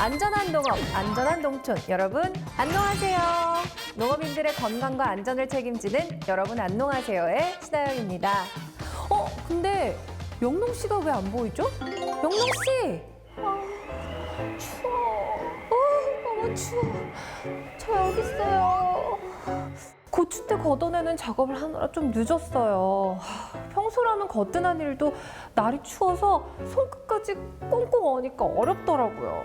안전한 농업, 안전한 농촌. 여러분, 안녕하세요. 농업인들의 건강과 안전을 책임지는 여러분 안녕하세요의 신하영입니다. 근데 영롱 씨가 왜 안 보이죠? 영롱 씨! 추워. 너무 추워. 저 여기 있어요. 고추대 걷어내는 작업을 하느라 좀 늦었어요. 평소라면 거뜬한 일도 날이 추워서 손끝까지 꽁꽁 어니까 어렵더라고요.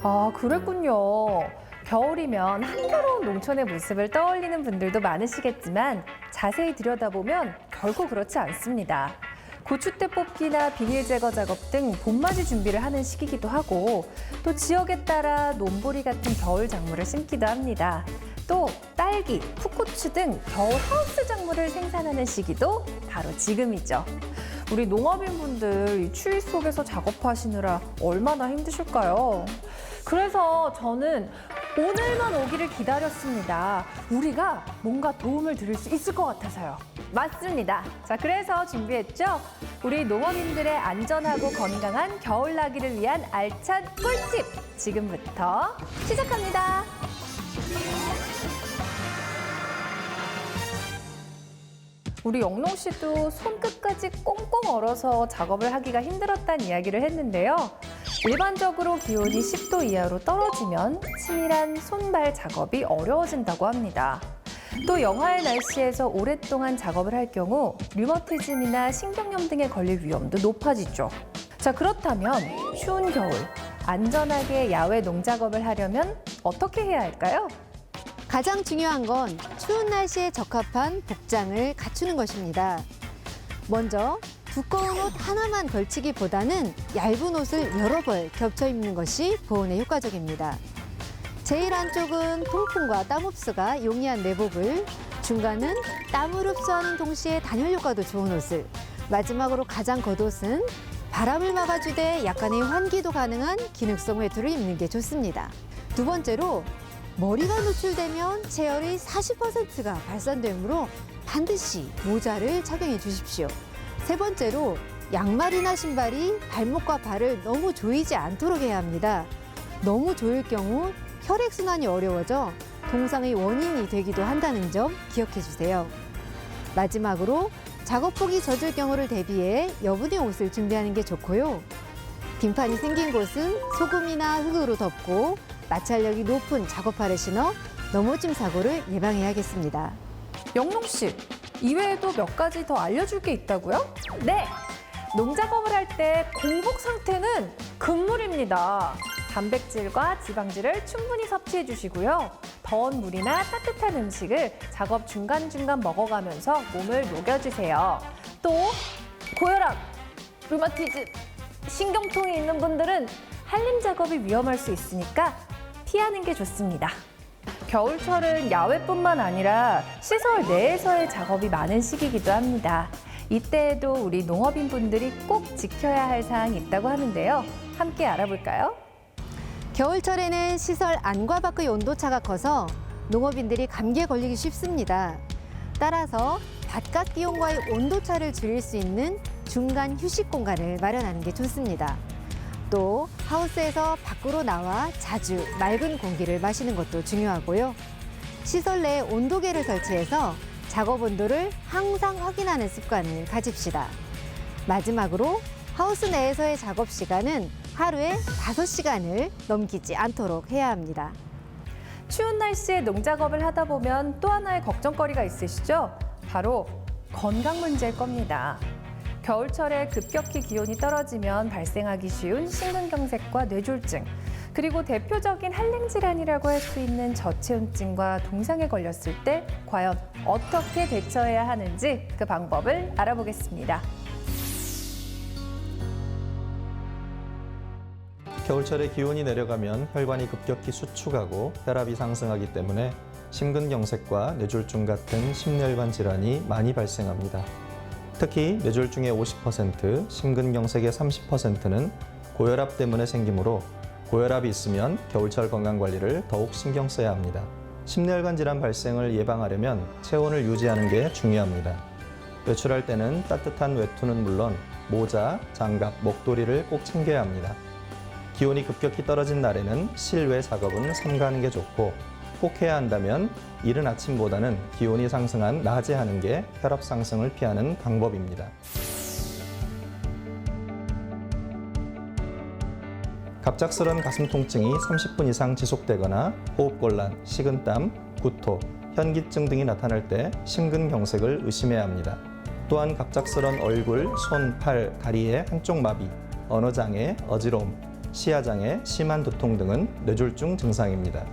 아, 그랬군요. 겨울이면 한겨울한 농촌의 모습을 떠올리는 분들도 많으시겠지만 자세히 들여다보면 결코 그렇지 않습니다. 고추대 뽑기나 비닐 제거 작업 등 봄맞이 준비를 하는 시기이기도 하고 또 지역에 따라 논보리 같은 겨울 작물을 심기도 합니다. 또 딸기, 풋고추 등 겨울 하우스 작물을 생산하는 시기도 바로 지금이죠. 우리 농업인분들 이 추위 속에서 작업하시느라 얼마나 힘드실까요? 그래서 저는 오늘만 오기를 기다렸습니다. 우리가 뭔가 도움을 드릴 수 있을 것 같아서요. 맞습니다. 자, 그래서 준비했죠? 우리 농업인들의 안전하고 건강한 겨울나기를 위한 알찬 꿀팁! 지금부터 시작합니다. 우리 영롱 씨도 손끝까지 꽁꽁 얼어서 작업을 하기가 힘들었다는 이야기를 했는데요. 일반적으로 기온이 10도 이하로 떨어지면 치밀한 손발 작업이 어려워진다고 합니다. 또 영하의 날씨에서 오랫동안 작업을 할 경우 류머티즘이나 신경염 등에 걸릴 위험도 높아지죠. 자, 그렇다면 추운 겨울 안전하게 야외 농작업을 하려면 어떻게 해야 할까요? 가장 중요한 건 추운 날씨에 적합한 복장을 갖추는 것입니다. 먼저 두꺼운 옷 하나만 걸치기보다는 얇은 옷을 여러 벌 겹쳐 입는 것이 보온에 효과적입니다. 제일 안쪽은 통풍과 땀 흡수가 용이한 내복을, 중간은 땀을 흡수하는 동시에 단열 효과도 좋은 옷을, 마지막으로 가장 겉옷은 바람을 막아주되 약간의 환기도 가능한 기능성 외투를 입는 게 좋습니다. 두 번째로 머리가 노출되면 체열의 40%가 발산되므로 반드시 모자를 착용해 주십시오. 세 번째로 양말이나 신발이 발목과 발을 너무 조이지 않도록 해야 합니다. 너무 조일 경우 혈액순환이 어려워져 동상의 원인이 되기도 한다는 점 기억해 주세요. 마지막으로 작업복이 젖을 경우를 대비해 여분의 옷을 준비하는 게 좋고요. 빙판이 생긴 곳은 소금이나 흙으로 덮고 마찰력이 높은 작업화를 신어 넘어짐 사고를 예방해야겠습니다. 영롱 씨, 이외에도 몇 가지 더 알려줄 게 있다고요? 네! 농작업을 할 때 공복 상태는 금물입니다. 단백질과 지방질을 충분히 섭취해 주시고요. 더운 물이나 따뜻한 음식을 작업 중간중간 먹어가면서 몸을 녹여주세요. 또 고혈압, 류마티즘, 신경통이 있는 분들은 한림 작업이 위험할 수 있으니까 피하는 게 좋습니다. 겨울철은 야외뿐만 아니라 시설 내에서의 작업이 많은 시기이기도 합니다. 이때에도 우리 농업인분들이 꼭 지켜야 할 사항이 있다고 하는데요. 함께 알아볼까요? 겨울철에는 시설 안과 밖의 온도차가 커서 농업인들이 감기에 걸리기 쉽습니다. 따라서 바깥 기온과의 온도차를 줄일 수 있는 중간 휴식 공간을 마련하는 게 좋습니다. 또 하우스에서 밖으로 나와 자주 맑은 공기를 마시는 것도 중요하고요. 시설 내에 온도계를 설치해서 작업 온도를 항상 확인하는 습관을 가집시다. 마지막으로 하우스 내에서의 작업 시간은 하루에 5시간을 넘기지 않도록 해야 합니다. 추운 날씨에 농작업을 하다 보면 또 하나의 걱정거리가 있으시죠? 바로 건강 문제일 겁니다. 겨울철에 급격히 기온이 떨어지면 발생하기 쉬운 심근경색과 뇌졸중, 그리고 대표적인 한랭 질환이라고 할 수 있는 저체온증과 동상에 걸렸을 때 과연 어떻게 대처해야 하는지 그 방법을 알아보겠습니다. 겨울철에 기온이 내려가면 혈관이 급격히 수축하고 혈압이 상승하기 때문에 심근경색과 뇌졸중 같은 심혈관 질환이 많이 발생합니다. 특히 뇌졸중의 50%, 심근경색의 30%는 고혈압 때문에 생기므로 고혈압이 있으면 겨울철 건강관리를 더욱 신경 써야 합니다. 심혈관 질환 발생을 예방하려면 체온을 유지하는 게 중요합니다. 외출할 때는 따뜻한 외투는 물론 모자, 장갑, 목도리를 꼭 챙겨야 합니다. 기온이 급격히 떨어진 날에는 실외 작업은 삼가하는 게 좋고 꼭 해야 한다면 이른 아침보다는 기온이 상승한 낮에 하는 게 혈압 상승을 피하는 방법입니다. 갑작스런 가슴 통증이 30분 이상 지속되거나 호흡곤란, 식은땀, 구토, 현기증 등이 나타날 때 심근경색을 의심해야 합니다. 또한 갑작스런 얼굴, 손, 팔, 다리의 한쪽 마비, 언어장애, 어지러움, 시야장애, 심한 두통 등은 뇌졸중 증상입니다.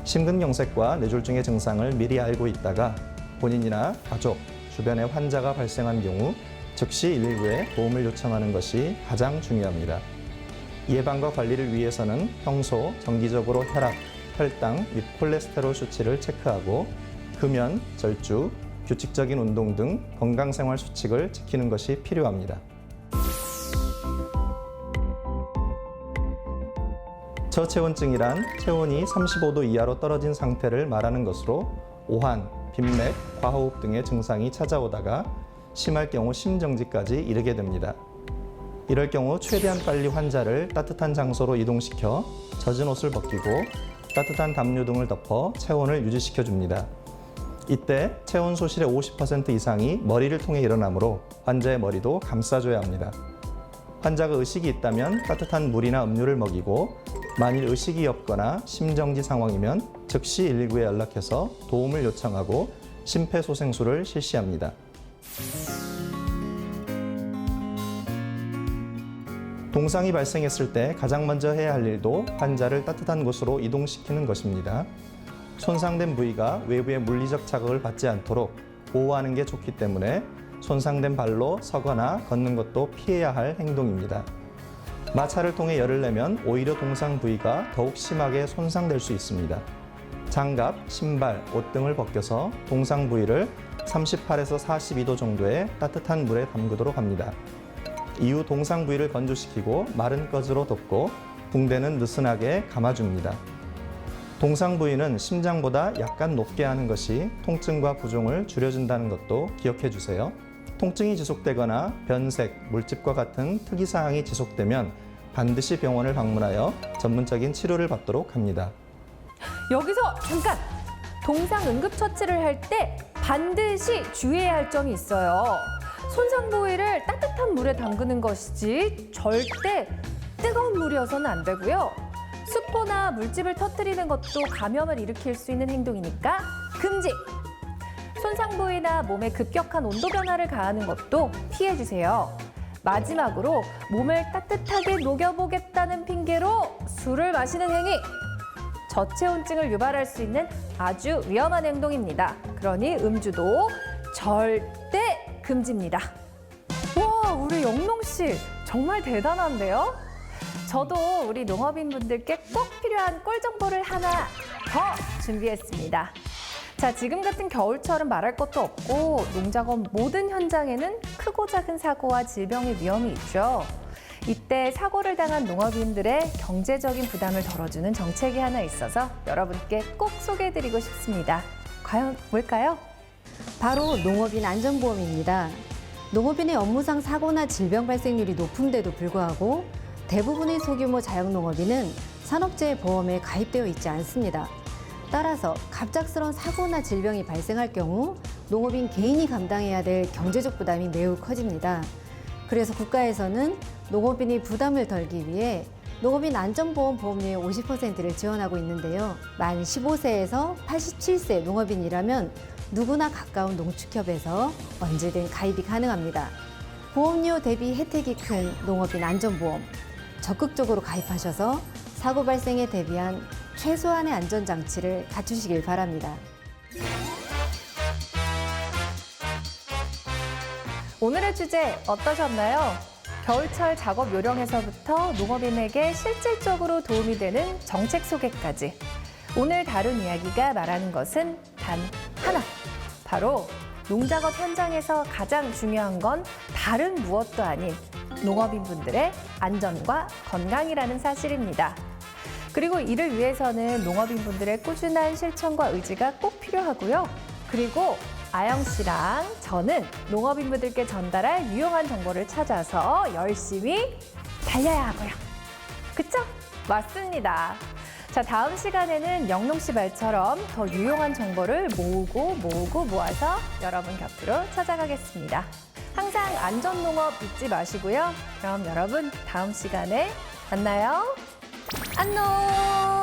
심근경색과 뇌졸중의 증상을 미리 알고 있다가 본인이나 가족, 주변에 환자가 발생한 경우 즉시 119에 도움을 요청하는 것이 가장 중요합니다. 예방과 관리를 위해서는 평소 정기적으로 혈압, 혈당 및 콜레스테롤 수치를 체크하고 금연, 절주, 규칙적인 운동 등 건강생활 수칙을 지키는 것이 필요합니다. 저체온증이란 체온이 35도 이하로 떨어진 상태를 말하는 것으로 오한, 빈맥, 과호흡 등의 증상이 찾아오다가 심할 경우 심정지까지 이르게 됩니다. 이럴 경우 최대한 빨리 환자를 따뜻한 장소로 이동시켜 젖은 옷을 벗기고 따뜻한 담요 등을 덮어 체온을 유지시켜 줍니다. 이때 체온 소실의 50% 이상이 머리를 통해 일어나므로 환자의 머리도 감싸줘야 합니다. 환자가 의식이 있다면 따뜻한 물이나 음료를 먹이고 만일 의식이 없거나 심정지 상황이면 즉시 119에 연락해서 도움을 요청하고 심폐소생술을 실시합니다. 동상이 발생했을 때 가장 먼저 해야 할 일도 환자를 따뜻한 곳으로 이동시키는 것입니다. 손상된 부위가 외부의 물리적 자극을 받지 않도록 보호하는 게 좋기 때문에 손상된 발로 서거나 걷는 것도 피해야 할 행동입니다. 마찰을 통해 열을 내면 오히려 동상 부위가 더욱 심하게 손상될 수 있습니다. 장갑, 신발, 옷 등을 벗겨서 동상 부위를 38에서 42도 정도의 따뜻한 물에 담그도록 합니다. 이후 동상 부위를 건조시키고 마른 것으로 덮고 붕대는 느슨하게 감아줍니다. 동상 부위는 심장보다 약간 높게 하는 것이 통증과 부종을 줄여준다는 것도 기억해 주세요. 통증이 지속되거나 변색, 물집과 같은 특이사항이 지속되면 반드시 병원을 방문하여 전문적인 치료를 받도록 합니다. 여기서 잠깐! 동상 응급처치를 할 때 반드시 주의해야 할 점이 있어요. 손상 부위를 따뜻한 물에 담그는 것이지 절대 뜨거운 물이어서는 안 되고요. 수포나 물집을 터뜨리는 것도 감염을 일으킬 수 있는 행동이니까 금지! 손상 부위나 몸에 급격한 온도 변화를 가하는 것도 피해주세요. 마지막으로 몸을 따뜻하게 녹여보겠다는 핑계로 술을 마시는 행위! 저체온증을 유발할 수 있는 아주 위험한 행동입니다. 그러니 음주도 절대 금지입니다. 와, 우리 영롱 씨 정말 대단한데요? 저도 우리 농업인분들께 꼭 필요한 꿀 정보를 하나 더 준비했습니다. 자, 지금 같은 겨울철은 말할 것도 없고 농작업 모든 현장에는 크고 작은 사고와 질병의 위험이 있죠. 이때 사고를 당한 농업인들의 경제적인 부담을 덜어주는 정책이 하나 있어서 여러분께 꼭 소개해드리고 싶습니다. 과연 뭘까요? 바로 농업인 안전보험입니다. 농업인의 업무상 사고나 질병 발생률이 높은데도 불구하고 대부분의 소규모 자영농업인은 산업재해 보험에 가입되어 있지 않습니다. 따라서 갑작스러운 사고나 질병이 발생할 경우 농업인 개인이 감당해야 될 경제적 부담이 매우 커집니다. 그래서 국가에서는 농업인이 부담을 덜기 위해 농업인 안전보험 보험료의 50%를 지원하고 있는데요. 만 15세에서 87세 농업인이라면 누구나 가까운 농축협에서 언제든 가입이 가능합니다. 보험료 대비 혜택이 큰 농업인 안전보험, 적극적으로 가입하셔서 사고 발생에 대비한 최소한의 안전장치를 갖추시길 바랍니다. 오늘의 주제 어떠셨나요? 겨울철 작업 요령에서부터 농업인에게 실질적으로 도움이 되는 정책 소개까지. 오늘 다룬 이야기가 말하는 것은 단 하나. 바로 농작업 현장에서 가장 중요한 건 다른 무엇도 아닌 농업인분들의 안전과 건강이라는 사실입니다. 그리고 이를 위해서는 농업인분들의 꾸준한 실천과 의지가 꼭 필요하고요. 그리고 아영 씨랑 저는 농업인분들께 전달할 유용한 정보를 찾아서 열심히 달려야 하고요. 그쵸? 맞습니다. 자, 다음 시간에는 영롱 씨 말처럼 더 유용한 정보를 모으고 모아서 여러분 곁으로 찾아가겠습니다. 항상 안전농업 잊지 마시고요. 그럼 여러분 다음 시간에 만나요. 안녕!